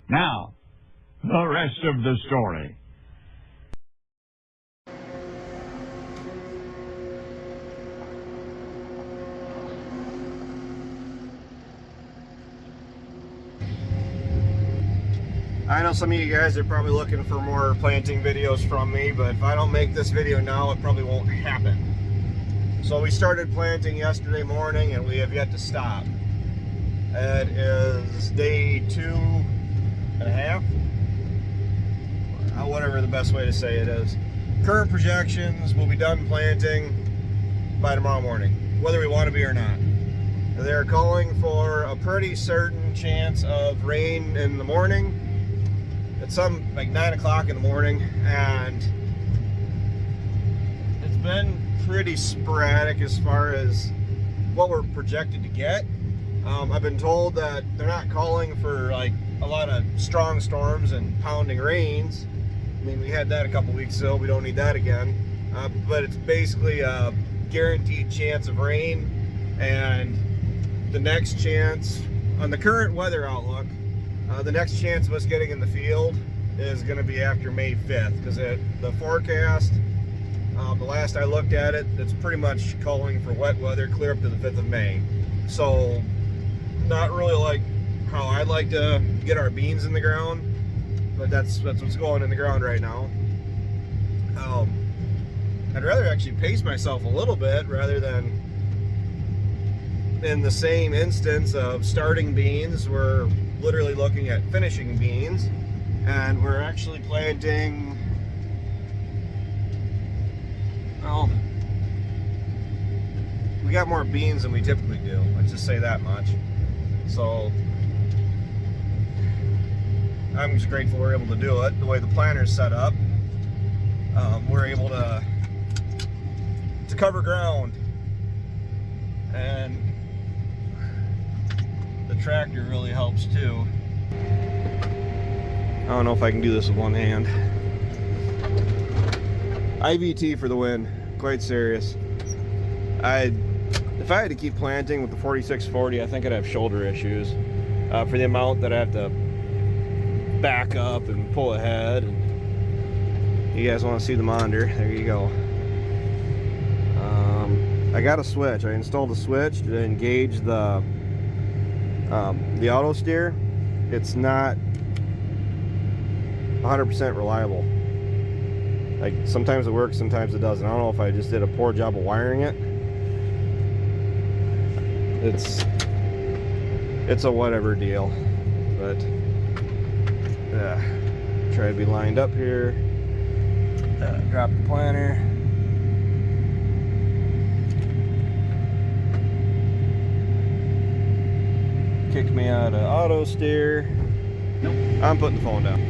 Now, the rest of the story. I know some of you guys are probably looking for more planting videos from me, but if I don't make this video now, it probably won't happen. So we started planting yesterday morning and we have yet to stop. It is day 2.5, whatever the best way to say it is. Current projections, we'll be done planting by tomorrow morning, whether we want to be or not. They're calling for a pretty certain chance of rain in the morning. It's like 9 o'clock in the morning, and it's been pretty sporadic as far as what we're projected to get. I've been told that they're not calling for like a lot of strong storms and pounding rains. I mean, we had that a couple weeks ago. We don't need that again. But it's basically a guaranteed chance of rain, and the next chance on the current weather outlook, the next chance of us getting in the field is going to be after May 5th, because the forecast, the last I looked at it, it's pretty much calling for wet weather clear up to the 5th of May. So not really like how I'd like to get our beans in the ground, but that's what's going in the ground right now. I'd rather actually pace myself a little bit rather than in the same instance of starting beans. We're literally looking at finishing beans, and we're actually planting, well, we got more beans than we typically do, let's just say that much. So I'm just grateful we're able to do it the way the planter's set up. We're able to cover ground, and the tractor really helps too. I don't know if I can do this with one hand. IVT for the win, quite serious. If I had to keep planting with the 4640, I think I'd have shoulder issues for the amount that I have to back up and pull ahead. And you guys want to see the monitor? There you go. I got a switch. I installed a switch to engage the auto steer. It's not 100% reliable. Like, sometimes it works, sometimes it doesn't. I don't know if I just did a poor job of wiring it. It's a whatever deal, but try to be lined up here. Drop the planter. Kicked me out of auto steer. Nope. I'm putting the phone down.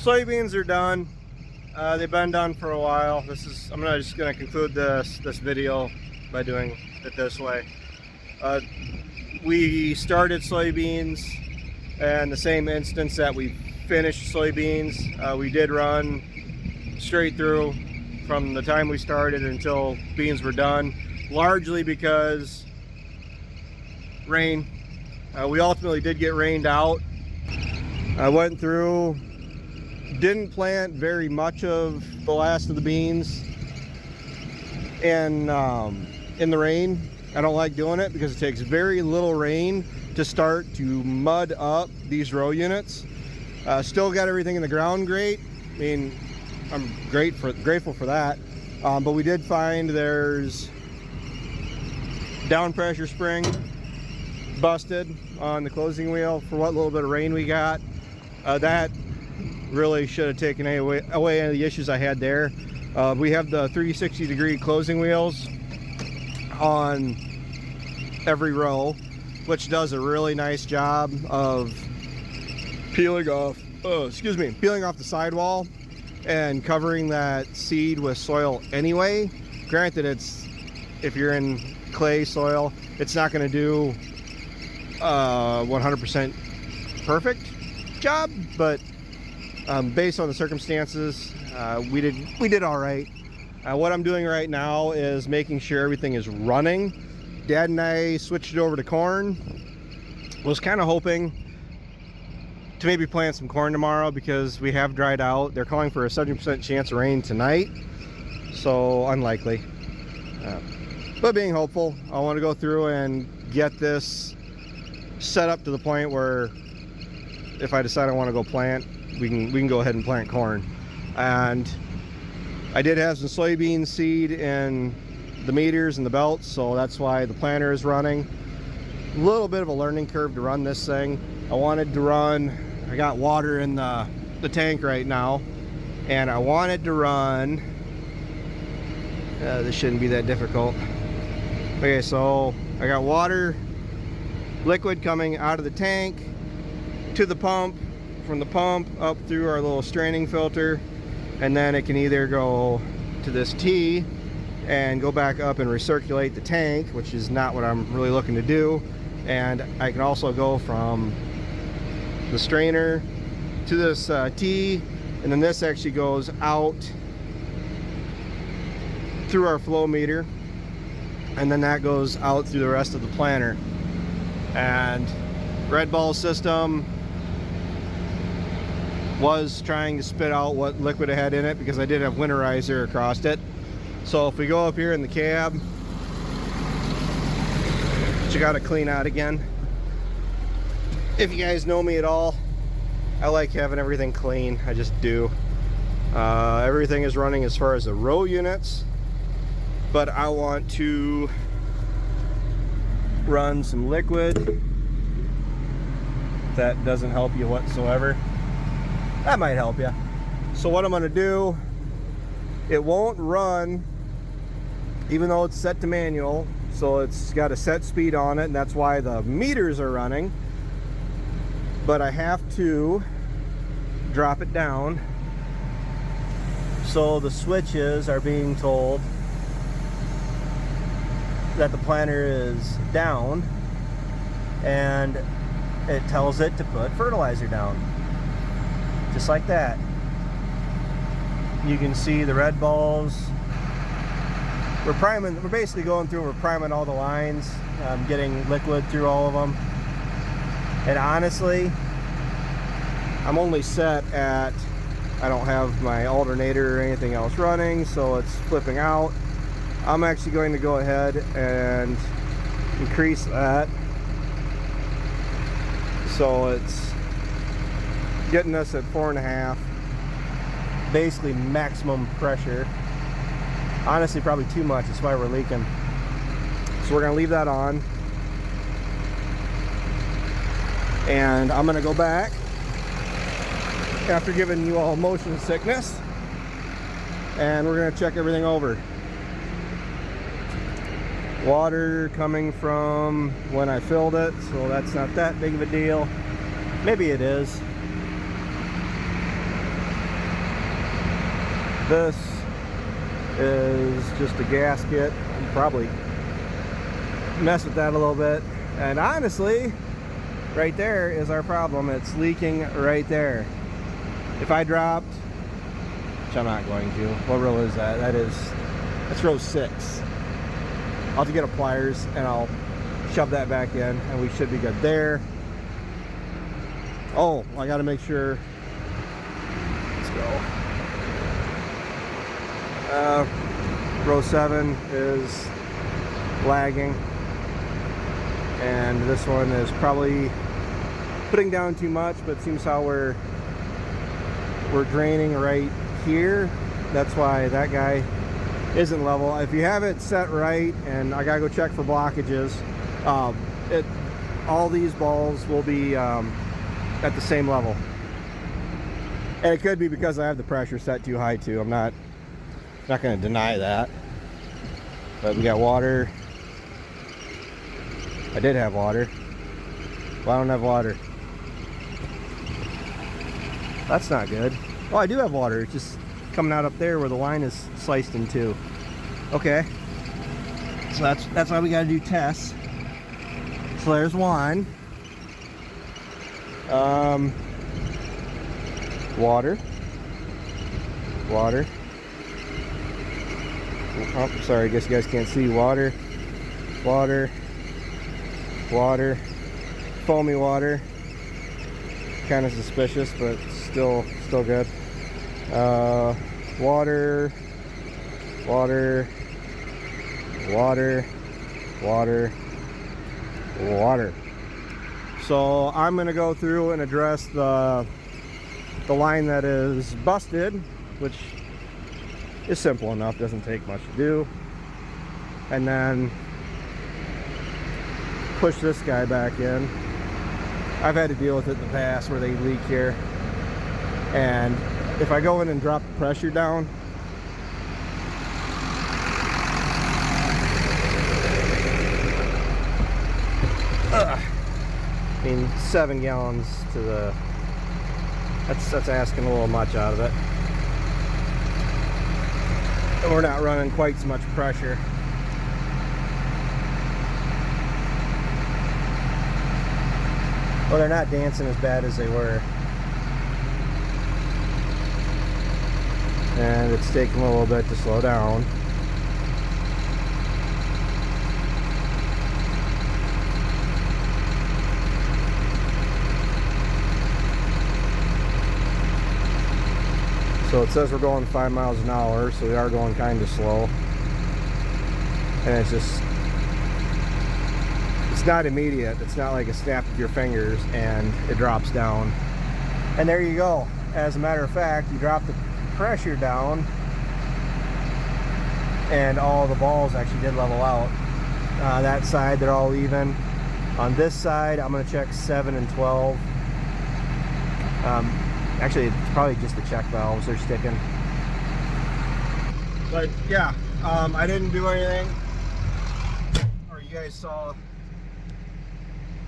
Soybeans are done. They've been done for a while. I'm just gonna conclude this video by doing it this way. We started soybeans in the same instance that we finished soybeans. We did run straight through from the time we started until beans were done, largely because rain. We ultimately did get rained out. I went through, didn't plant very much of the last of the beans in the rain. I don't like doing it because it takes very little rain to start to mud up these row units. Still got everything in the ground great. I mean, I'm grateful for that. But we did find there's down pressure spring busted. on the closing wheel for what little bit of rain we got. That really should have taken away any of the issues I had there. We have the 360-degree closing wheels on every row, which does a really nice job of peeling off the sidewall and covering that seed with soil anyway. Granted, if you're in clay soil, it's not going to do 100% perfect job, but based on the circumstances, we did all right. What I'm doing right now is making sure everything is running. Dad and I switched it over to corn. Was kind of hoping to maybe plant some corn tomorrow because we have dried out. They're calling for a 70% chance of rain tonight, so unlikely. But being hopeful, I want to go through and get this set up to the point where if I decide I want to go plant, we can go ahead and plant corn. And I did have some soybean seed in the meters and the belts, so that's why the planter is running. A little bit of a learning curve to run this thing. I got water in the tank right now, and I wanted to run, this shouldn't be that difficult. Okay, so I got water, liquid coming out of the tank to the pump, from the pump up through our little straining filter, and then it can either go to this T and go back up and recirculate the tank, which is not what I'm really looking to do. And I can also go from the strainer to this T, and then this actually goes out through our flow meter, and then that goes out through the rest of the planter. And red ball system was trying to spit out what liquid I had in it because I did have winterizer across it. So if we go up here in the cab, which you got to clean out again. If you guys know me at all, I like having everything clean. I just do. Everything is running as far as the row units, but I want to run some liquid. That doesn't help you whatsoever. That might help you. So what I'm going to do, it won't run even though it's set to manual, so it's got a set speed on it, and that's why the meters are running. But I have to drop it down, so the switches are being told that the planter is down, and it tells it to put fertilizer down, just like that. You can see the red balls. We're basically going through, we're priming all the lines, getting liquid through all of them. And honestly, I'm only set at, I don't have my alternator or anything else running, so it's flipping out. I'm actually going to go ahead and increase that, so it's getting us at 4.5, basically maximum pressure. Honestly, probably too much, that's why we're leaking. So we're gonna leave that on, and I'm gonna go back after giving you all motion sickness, and we're gonna check everything over. Water coming from when I filled it, so that's not that big of a deal. Maybe it is. This is just a gasket. I'll probably mess with that a little bit. And honestly, right there is our problem. It's leaking right there. If I dropped, which I'm not going to, what row is that? That's row 6. I'll have to get a pliers and I'll shove that back in, and we should be good there. Oh, I gotta make sure. Let's go. Row 7 is lagging, and this one is probably putting down too much, but it seems how we're draining right here. That's why that guy isn't level. If you have it set right, and I gotta go check for blockages, all these balls will be at the same level. And it could be because I have the pressure set too high too. I'm not going to deny that. But we got water. I did have water. Well, I don't have water. That's not good. Oh, I do have water. It's just coming out up there where the line is sliced in two. Okay. So that's why we got to do tests. So there's one. Water. Oh, sorry, I guess you guys can't see. Water. Foamy water. Kind of suspicious, but still good. Water. So I'm gonna go through and address the line that is busted, which is simple enough, doesn't take much to do, and then push this guy back in. I've had to deal with it in the past where they leak here, and if I go in and drop the pressure down, I mean, 7 gallons to the, that's asking a little much out of it. And we're not running quite as much pressure. Well, they're not dancing as bad as they were. And it's taking a little bit to slow down. So it says we're going 5 miles an hour, so we are going kind of slow. And it's not immediate. It's not like a snap of your fingers and it drops down. And there you go. As a matter of fact, you drop the pressure down and all the balls actually did level out. That side, they're all even. On this side, I'm going to check 7 and 12. Actually, it's probably just the check valves, they're sticking. But yeah, I didn't do anything. Or you guys saw,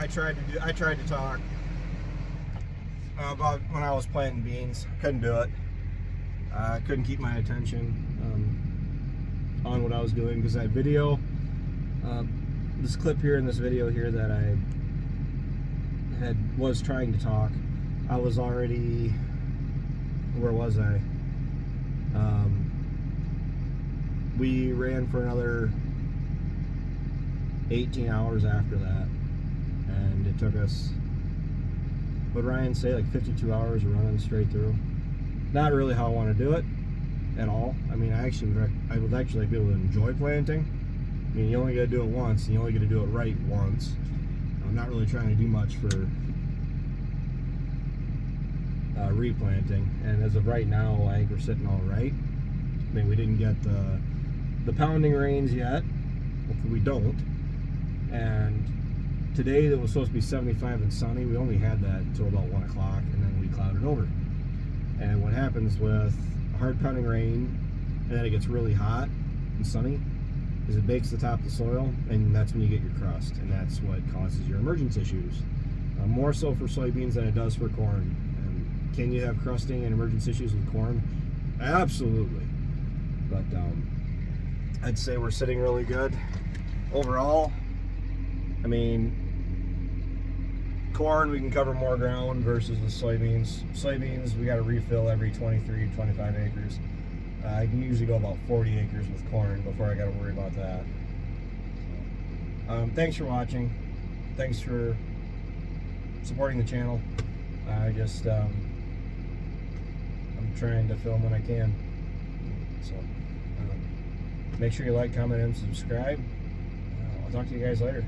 I tried to talk about when I was planting beans. Couldn't do it. I couldn't keep my attention on what I was doing, because that video, this clip here in this video here that I was trying to talk, I was already, where was I? We ran for another 18 hours after that, and it took us, what did Ryan say, like 52 hours of running straight through. Not really how I want to do it at all. I mean, I would actually be able to enjoy planting. I mean, you only got to do it once, and you only got to do it right once. I'm not really trying to do much for replanting, and as of right now, I think we're sitting all right. I mean, we didn't get the pounding rains yet. Hopefully we don't. And today, that was supposed to be 75 and sunny. We only had that until about 1 o'clock, and then we clouded over. And what happens with hard pounding rain, and then it gets really hot and sunny, is it bakes the top of the soil, and that's when you get your crust, and that's what causes your emergence issues. More so for soybeans than it does for corn. Can you have crusting and emergence issues with corn? Absolutely. But I'd say we're sitting really good overall. I mean, corn, we can cover more ground versus the soybeans. Soybeans, we got to refill every 23, 25 acres. I can usually go about 40 acres with corn before I got to worry about that. So, thanks for watching. Thanks for supporting the channel. I'm trying to film when I can. So, make sure you like, comment, and subscribe. I'll talk to you guys later.